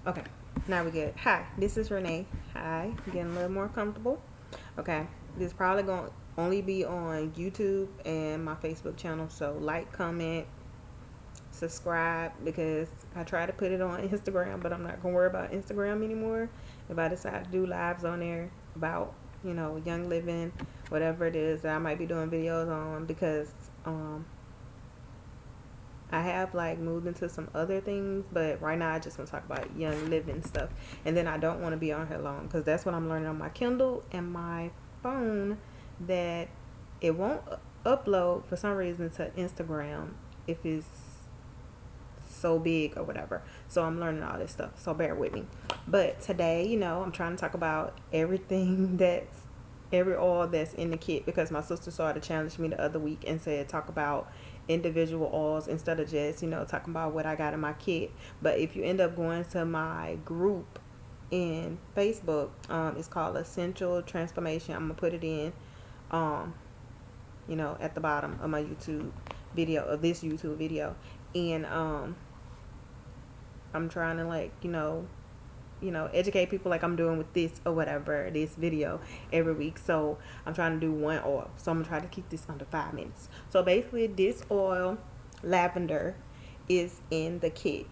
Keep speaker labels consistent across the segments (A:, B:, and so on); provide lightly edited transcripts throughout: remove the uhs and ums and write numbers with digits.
A: Okay, now we good. Hi, this is Renee. Hi, getting a little more comfortable. Okay, this probably gonna only be on YouTube and my Facebook channel. So like, comment, subscribe because I try to put it on Instagram, but I'm not gonna worry about Instagram anymore. If I decide to do lives on there about young living, whatever it is that I might be doing videos on, because um I have like moved into some other things, but right now I just want to talk about young living stuff. And then I don't want to be on here long because that's what I'm learning on my Kindle and my phone, that it won't upload for some reason to Instagram if it's so big or whatever. So I'm learning all this stuff. So bear with me. But today, I'm trying to talk about everything every oil that's in the kit, because my sister started to challenge me the other week and said talk about individual oils instead of just talking about what I got in my kit. But if you end up going to my group in Facebook, it's called Essential Transformation. I'm gonna put it in um at the bottom of my YouTube video, of this YouTube video. And I'm trying to like educate people like I'm doing with this or whatever, this video every week. So I'm trying to do one oil. So I'm gonna try to keep this under 5 minutes. So basically this oil, lavender, is in the kit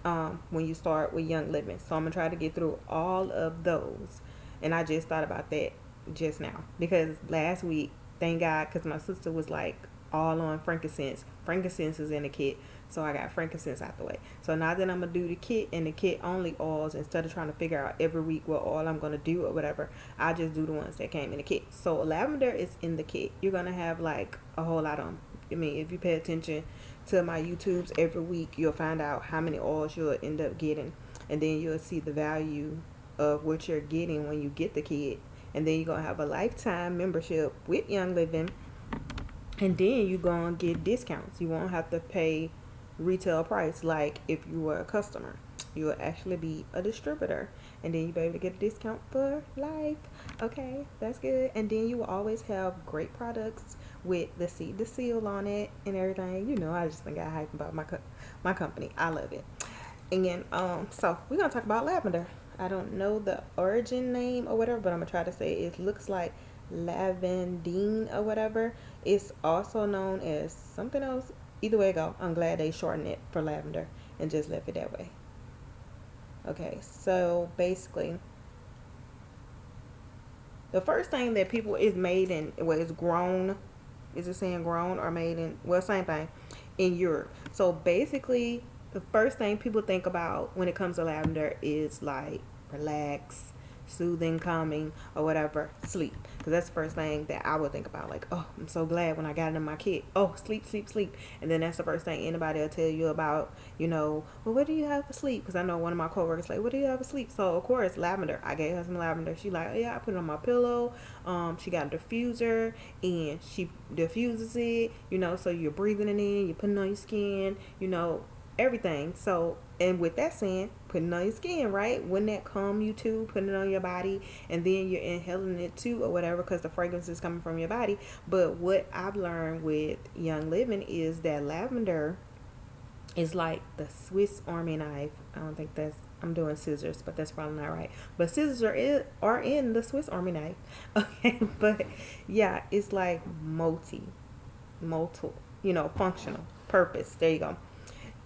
A: when you start with Young Living. So I'm gonna try to get through all of those. And I just thought about that just now because last week, thank God, because my sister was like all on frankincense. Frankincense is in the kit, so I got frankincense out the way. So now that I'm gonna do the kit and the kit only oils, instead of trying to figure out every week what oil I'm gonna do or whatever, I just do the ones that came in the kit. So lavender is in the kit. You're gonna have like a whole lot of them. I mean, if you pay attention to my YouTubes every week, you'll find out how many oils you'll end up getting, and then you'll see the value of what you're getting when you get the kit. And then you're gonna have a lifetime membership with Young Living, and then you're gonna get discounts. You won't have to pay retail price like if you were a customer. You will actually be a distributor, and then you'll be able to get a discount for life. Okay, that's good. And then you will always have great products with the seed to seal on it and everything. I just think I hype about my company. I love it. And so we're gonna talk about lavender. I don't know the origin name or whatever, but I'm gonna try to say it looks like lavendine or whatever. It's also known as something else. Either way it go, I'm glad they shortened it for lavender and just left it that way. Okay, so basically, the first thing that people is made in, well, is grown. Is it saying grown or made in? Well, same thing, in Europe. So basically, the first thing people think about when it comes to lavender is like relax, soothing, calming, or whatever, sleep. Because that's the first thing that I would think about. Like, oh, I'm so glad when I got it in my kit. Oh, sleep, sleep, sleep. And then that's the first thing anybody will tell you about, well, what do you have for sleep? Because I know one of my coworkers like, what do you have for sleep? So, of course, lavender. I gave her some lavender. She like, oh, yeah, I put it on my pillow. She got a diffuser and she diffuses it, so you're breathing it in, you're putting it on your skin, everything. So, and with that saying, putting it on your skin, right? Wouldn't that calm you too? Putting it on your body, and then you're inhaling it too, or whatever, because the fragrance is coming from your body. But what I've learned with Young Living is that lavender is like the Swiss Army knife. I don't think that's, I'm doing scissors, but that's probably not right. But scissors are in the Swiss Army knife. Okay, but yeah, it's like multiple, functional purpose. There you go.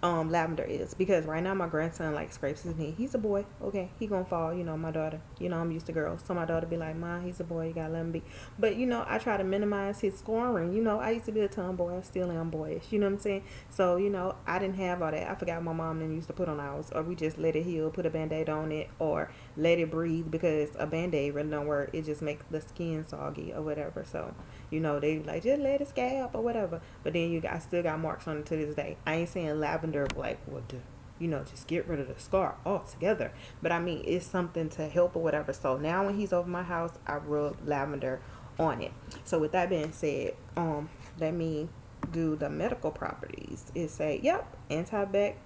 A: Lavender is, because right now my grandson like scrapes his knee. He's a boy, okay, he gonna fall. My daughter, I'm used to girls, so my daughter be like, "Ma, he's a boy, you gotta let him be." But I try to minimize his scoring. I used to be a tomboy, I still am boyish, you know what I'm saying? So I didn't have all that. I forgot my mom then used to put on ours, or we just let it heal, put a band-aid on it, or let it breathe, because a band-aid really don't work. It just makes the skin soggy or whatever. So they like, just let it scab or whatever. But then I still got marks on it to this day. I ain't saying lavender like what to just get rid of the scar altogether, but I mean it's something to help or whatever. So now when he's over my house, I rub lavender on it. So with that being said, let me do the medical properties. It say, yep, antibacterial,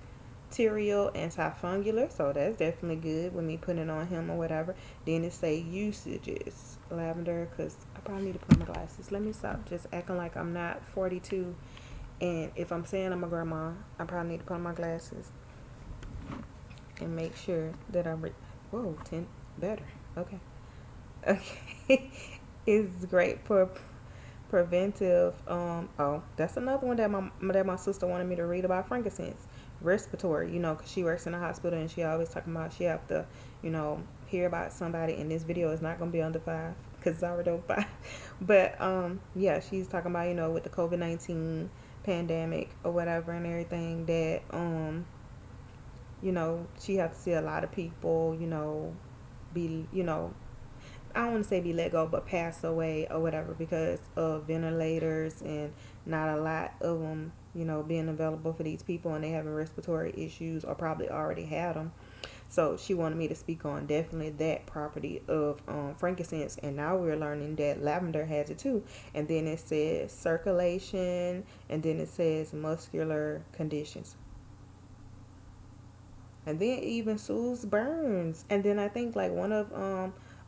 A: antifungal, so that's definitely good with me putting it on him or whatever. Then it say usages, lavender, because I probably need to put on my glasses. Let me stop just acting like I'm not 42, and if I'm saying I'm a grandma, I probably need to put on my glasses. and make sure that whoa, 10 better. Okay. Okay. It's great for preventive. Oh, that's another one that my sister wanted me to read about frankincense. Respiratory, because she works in a hospital and she always talking about she have to, hear about somebody. And this video is not gonna be under 5 because it's already over 5. But yeah, she's talking about with the COVID-19 pandemic or whatever and everything that she have to see a lot of people, be I don't want to say be let go, but pass away or whatever because of ventilators and not a lot of them, being available for these people and they having respiratory issues or probably already had them. So she wanted me to speak on definitely that property of frankincense, and now we're learning that lavender has it too. And then it says circulation, and then it says muscular conditions, and then even soothes burns. And then I think like one of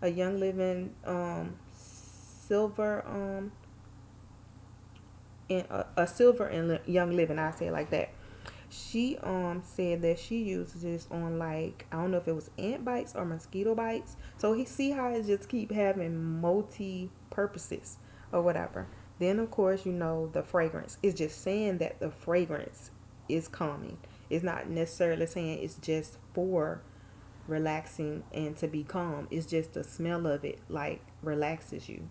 A: a Young Living silver in a silver and Young Living, I say it like that. She said that she uses this on, like, I don't know if it was ant bites or mosquito bites. So he see how it just keep having multi purposes or whatever. Then of course the fragrance is just saying that the fragrance is calming. It's not necessarily saying it's just for relaxing and to be calm. It's just the smell of it like relaxes you.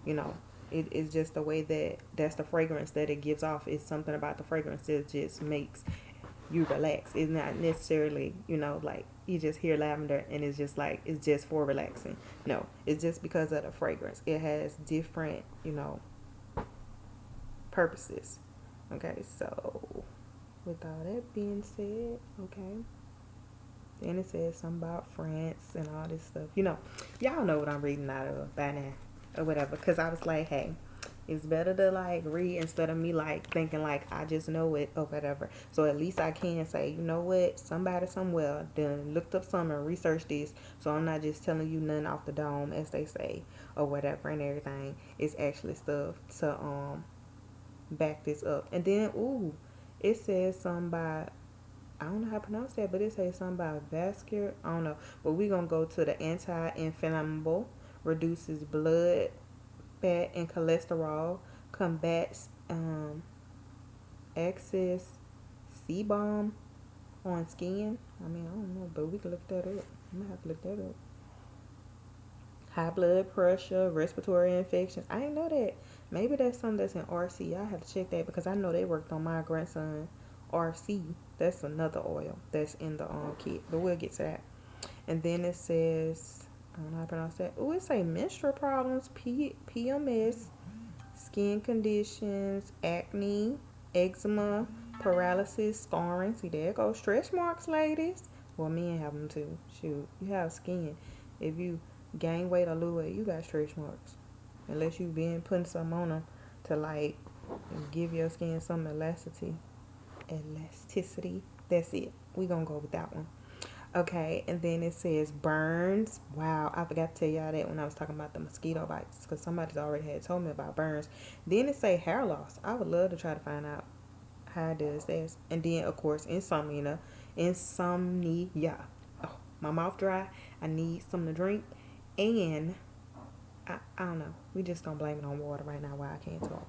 A: You know, it is just the way that's the fragrance that it gives off. It's something about the fragrance that just makes you relax. It's not necessarily, like you just hear lavender and it's just like it's just for relaxing. No, it's just because of the fragrance. It has different, purposes. Okay, so with all that being said, okay. Then it says something about France and all this stuff. Y'all know what I'm reading out of by now or whatever. Because I was like, hey, it's better to like read instead of me like thinking like I just know it or whatever. So at least I can say, you know what, somebody somewhere done looked up something and researched this. So I'm not just telling you nothing off the dome as they say or whatever and everything. It's actually stuff to back this up. And then it says something about, I don't know how to pronounce that, but it says something about vascular. I don't know. But we're going to go to the anti-inflammable, reduces blood, fat, and cholesterol, combats excess sebum on skin. I mean, I don't know, but we can look that up. I'm going to have to look that up. High blood pressure, respiratory infections. I didn't know that. Maybe that's something that's in RC. I have to check that because I know they worked on my grandson RC. That's another oil that's in the kit, but we'll get to that. And then it says, I don't know how to pronounce that. It say menstrual problems, PMS, skin conditions, acne, eczema, paralysis, scarring. See, there it goes. Stretch marks, ladies. Well, men have them too. Shoot, you have skin. If you gain weight or lose weight, you got stretch marks. Unless you've been putting some on them to like give your skin some elasticity. That's it. We gonna go with that one. Okay, and then it says burns. Wow, I forgot to tell y'all that when I was talking about the mosquito bites because somebody's already had told me about burns. Then it say hair loss. I would love to try to find out how it does this. And then of course insomnia. Oh, my mouth dry. I need something to drink. And I don't know. We just gonna blame it on water right now while I can't talk.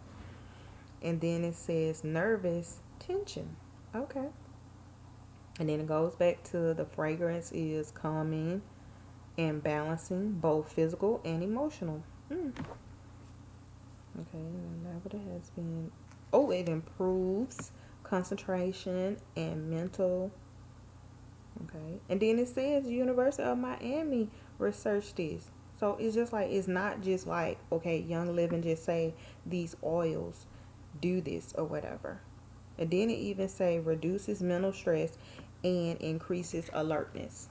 A: And then it says nervous tension. Okay. And then it goes back to the fragrance is calming and balancing both physical and emotional. Okay, and that has been. Oh, it improves concentration and mental. Okay, and then it says University of Miami researched this. So it's just like it's not just like okay, Young Living just say these oils do this or whatever. And then it even say reduces mental stress and increases alertness.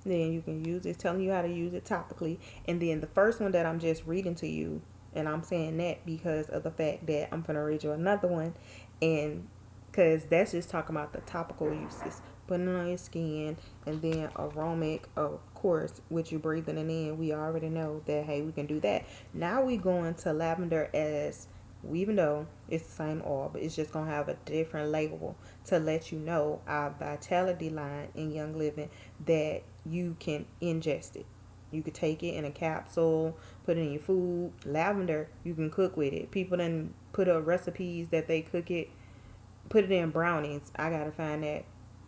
A: Then you can use it, telling you how to use it topically. And then the first one that I'm just reading to you, and I'm saying that because of the fact that I'm going to read you another one. And because that's just talking about the topical uses. Putting it on your skin. And then aromatic, of course, with you breathing it in. We already know that, hey, we can do that. Now we go into lavender as even though it's the same oil, but it's just gonna have a different label to let you know our vitality line in Young Living, that you can ingest it. You could take it in a capsule, put it in your food. Lavender, you can cook with it. People then put up recipes that they cook it, put it in brownies. I gotta find that.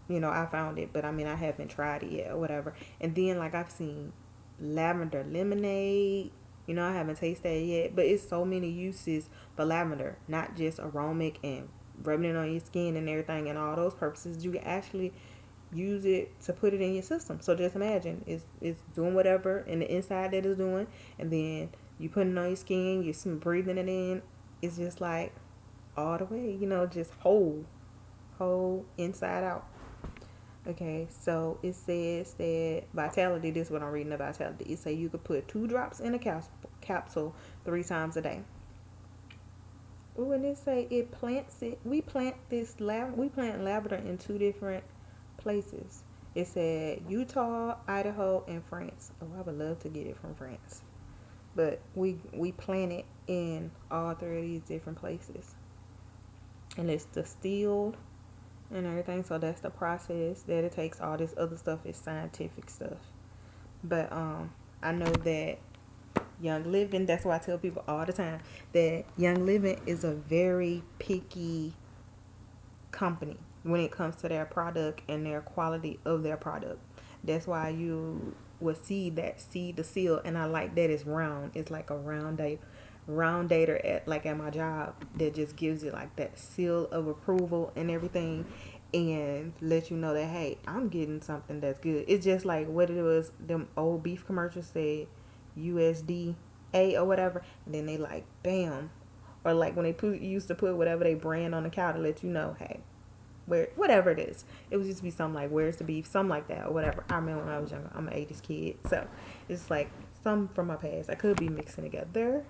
A: I found it, but I mean, I haven't tried it yet or whatever. And then, like, I've seen lavender lemonade. I haven't tasted it yet, but it's so many uses for lavender, not just aromatic and rubbing it on your skin and everything and all those purposes. You can actually use it to put it in your system. So just imagine it's doing whatever in the inside that it's doing, and then you put it on your skin, you're breathing it in. It's just like all the way, just whole inside out. Okay, so it says that vitality, this is what I'm reading about vitality. It says you could put 2 drops in a capsule 3 times a day. Ooh, and it say it plants it. We plant lavender in 2 different places. It said Utah, Idaho, and France. Oh, I would love to get it from France. But we plant it in all 3 of these different places. And it's distilled and everything. So that's the process that it takes. All this other stuff is scientific stuff. But I know that Young Living, that's why I tell people all the time that Young Living is a very picky company when it comes to their product and their quality of their product. That's why you will see the seal, and I like that it's round. It's like a round dater at my job that just gives it like that seal of approval and everything, and let you know that, hey, I'm getting something that's good. It's just like what it was, them old beef commercials said USDA or whatever, and then they like bam, or like when they used to put whatever they brand on the cow to let you know, hey, where, whatever it is. It would just be something like, where's the beef, something like that or whatever. I remember when I was younger. I'm an 80s kid, so it's like some from my past. I could be mixing together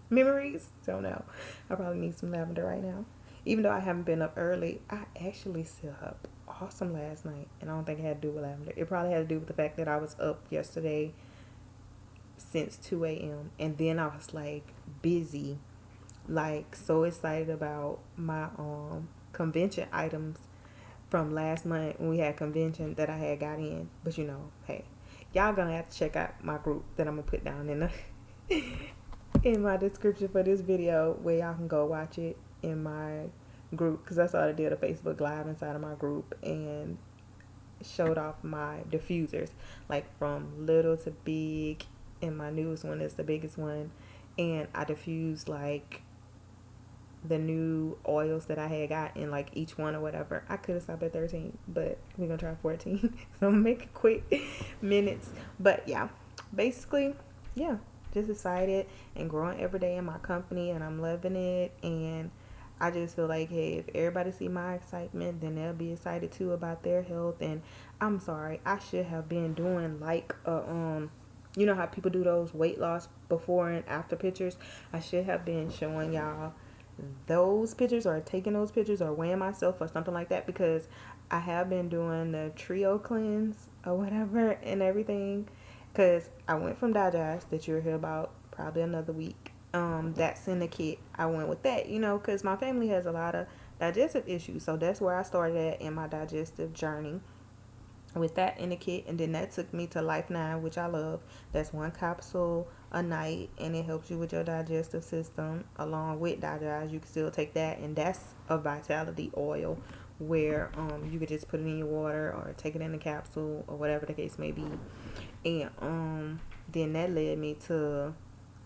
A: memories, don't know. I probably need some lavender right now. Even though I haven't been up early, I actually still up awesome last night, and I don't think it had to do with lavender. It probably had to do with the fact that I was up yesterday since 2 a.m. and then I was like busy, like so excited about my convention items from last month when we had convention that I had got in. But hey, y'all gonna have to check out my group that I'm gonna put down in the in my description for this video, where y'all can go watch it in my group, because I saw I did a Facebook live inside of my group and showed off my diffusers, like from little to big, and my newest one is the biggest one. And I diffused like the new oils that I had got in like each one or whatever. I could have stopped at 13, but we're gonna try 14. So I'm making quick minutes. But yeah, basically, yeah, just excited and growing every day in my company, and I'm loving it. And I just feel like, hey, if everybody see my excitement, then they'll be excited too about their health. And I'm sorry, I should have been doing like you know how people do those weight loss before and after pictures. I should have been showing y'all those pictures, or taking those pictures, or weighing myself or something like that, because I have been doing the trio cleanse or whatever and everything, because I went from digest that you'll hear about probably another week. That's in the kit. I went with that, because my family has a lot of digestive issues, so that's where I started at in my digestive journey, with that in the kit. And then that took me to Life 9, which I love. That's 1 capsule a night, and it helps you with your digestive system. Along with digest, you can still take that, and that's a vitality oil, where you could just put it in your water or take it in a capsule or whatever the case may be. And then that led me to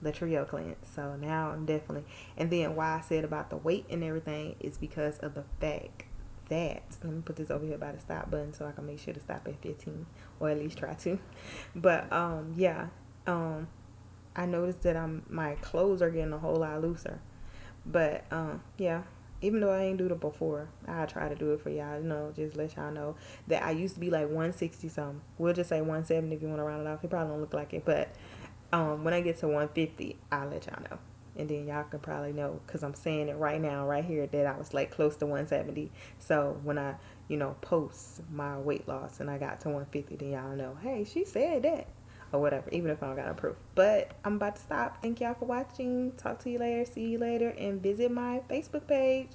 A: the trio cleanse. So now I'm definitely, and then why I said about the weight and everything is because of the fact that, let me put this over here by the stop button so I can make sure to stop at 15, or at least try to. But I noticed that my clothes are getting a whole lot looser. But yeah, even though I ain't do it before, I try to do it for y'all, just let y'all know that I used to be like 160 something. We'll just say 170 if you want to round it off. It probably don't look like it, but when I get to 150, I'll let y'all know. And then y'all can probably know, because I'm saying it right now, right here, that I was like close to 170. So when I, post my weight loss and I got to 150, then y'all know, hey, she said that, or whatever, even if I don't got no proof. But I'm about to stop. Thank y'all for watching. Talk to you later. See you later. And visit my Facebook page.